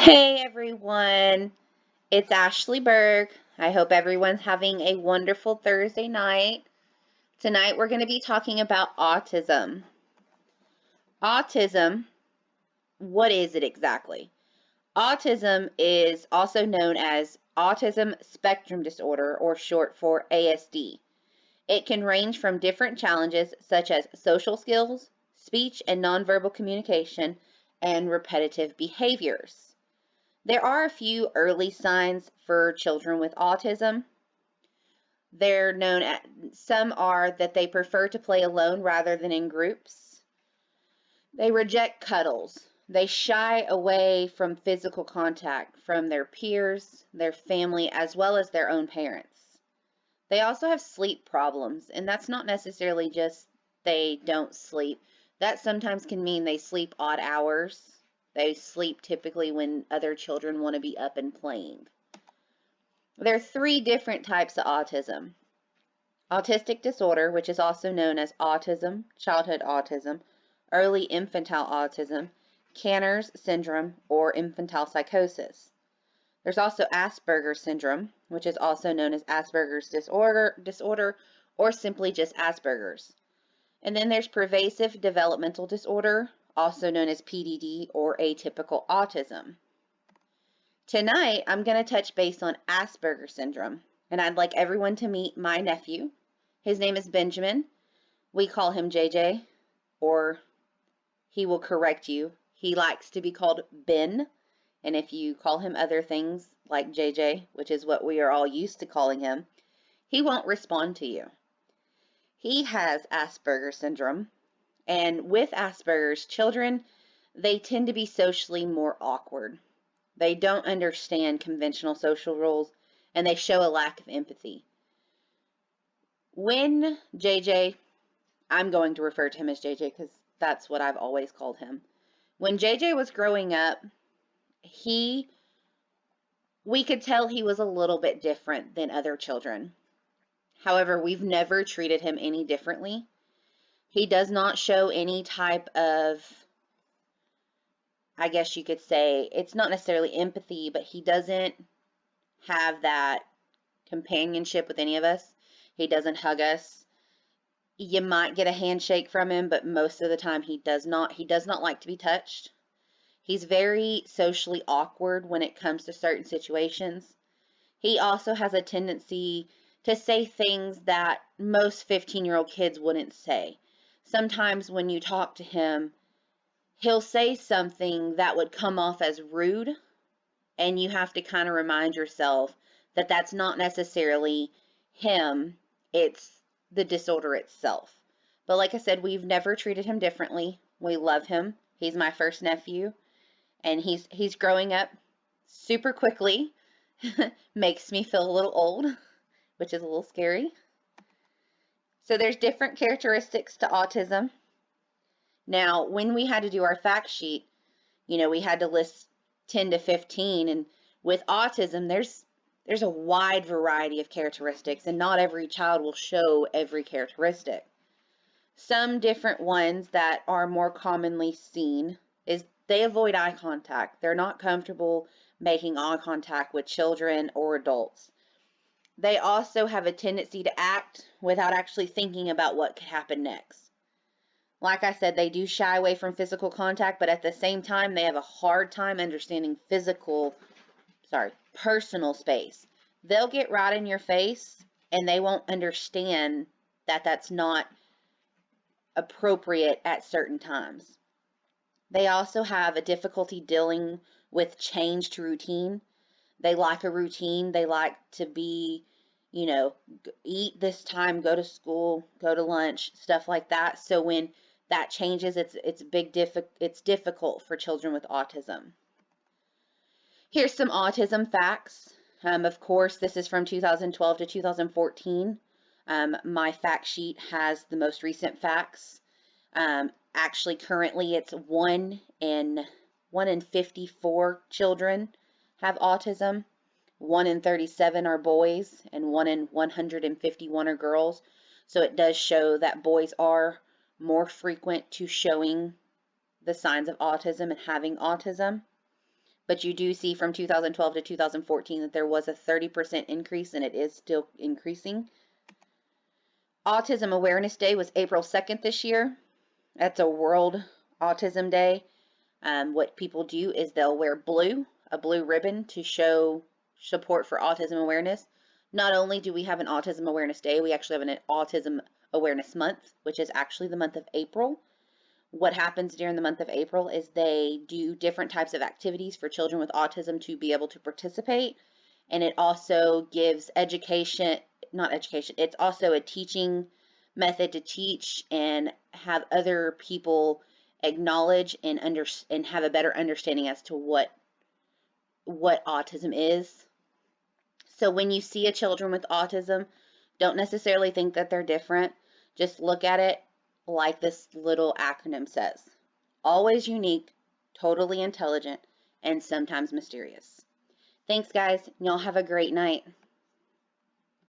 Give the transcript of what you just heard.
Hey everyone, it's Ashley Berg. I hope everyone's having a wonderful Thursday night. Tonight we're going to be talking about autism. Autism, what is it exactly? Autism is also known as Autism Spectrum Disorder, or short for ASD. It can range from different challenges such as social skills, speech and nonverbal communication, and repetitive behaviors. There are a few early signs for children with autism. They're known as, some are that they prefer to play alone rather than in groups. They reject cuddles. They shy away from physical contact from their peers, their family, as well as their own parents. They also have sleep problems, and that's not necessarily just they don't sleep. That sometimes can mean they sleep odd hours. They sleep typically when other children want to be up and playing. There are three different types of autism. Autistic disorder, which is also known as autism, childhood autism, early infantile autism, Kanner's syndrome, or infantile psychosis. There's also Asperger's syndrome, which is also known as Asperger's disorder or simply just Asperger's. And then there's pervasive developmental disorder, also known as PDD or atypical autism. Tonight, I'm going to touch base on Asperger's syndrome, and I'd like everyone to meet my nephew. His name is Benjamin. We call him JJ, or he will correct you. He likes to be called Ben, and if you call him other things like JJ, which is what we are all used to calling him, he won't respond to you. He has Asperger's syndrome, and with Asperger's, children, they tend to be socially more awkward. They don't understand conventional social rules, and they show a lack of empathy. When JJ, I'm going to refer to him as JJ because that's what I've always called him. When JJ was growing up, we could tell he was a little bit different than other children. However, we've never treated him any differently. He does not show any type of, I guess you could say, it's not necessarily empathy, but he doesn't have that companionship with any of us. He doesn't hug us. You might get a handshake from him, but most of the time he does not. He does not like to be touched. He's very socially awkward when it comes to certain situations. He also has a tendency to say things that most 15-year-old kids wouldn't say. Sometimes when you talk to him, he'll say something that would come off as rude, and you have to kind of remind yourself that that's not necessarily him, it's the disorder itself. But like I said, we've never treated him differently. We love him. He's my first nephew, and he's growing up super quickly. Makes me feel a little old, which is a little scary. So there's different characteristics to autism. Now, when we had to do our fact sheet, we had to list 10 to 15, and with autism, there's a wide variety of characteristics, and not every child will show every characteristic. Some different ones that are more commonly seen is they avoid eye contact. They're not comfortable making eye contact with children or adults. They also have a tendency to act without actually thinking about what could happen next. Like I said, they do shy away from physical contact, but at the same time, they have a hard time understanding personal space. They'll get right in your face, and they won't understand that that's not appropriate at certain times. They also have a difficulty dealing with change to routine. They like a routine. They like to be, eat this time, go to school, go to lunch, stuff like that. So when that changes, it's difficult for children with autism. Here's some autism facts. Of course, this is from 2012 to 2014. My fact sheet has the most recent facts. Actually, currently, it's 1 in 54 children have autism. 1 in 37 are boys, and 1 in 151 are girls. So it does show that boys are more frequent to showing the signs of autism and having autism. but you do see from 2012 to 2014 that there was a 30% increase, and it is still increasing. Autism Awareness Day was April 2nd this year. That's a World Autism Day. What people do is they'll wear a blue ribbon to show support for autism awareness. Not only do we have an Autism Awareness Day, we actually have an Autism Awareness Month, which is actually the month of April. What happens during the month of April is they do different types of activities for children with autism to be able to participate. And it also gives education, not education, it's also a teaching method to teach and have other people acknowledge and have a better understanding as to what autism is. So when you see a children with autism, don't necessarily think that they're different. Just look at it like this little acronym says. Always unique, totally intelligent, and sometimes mysterious. Thanks, guys. Y'all have a great night.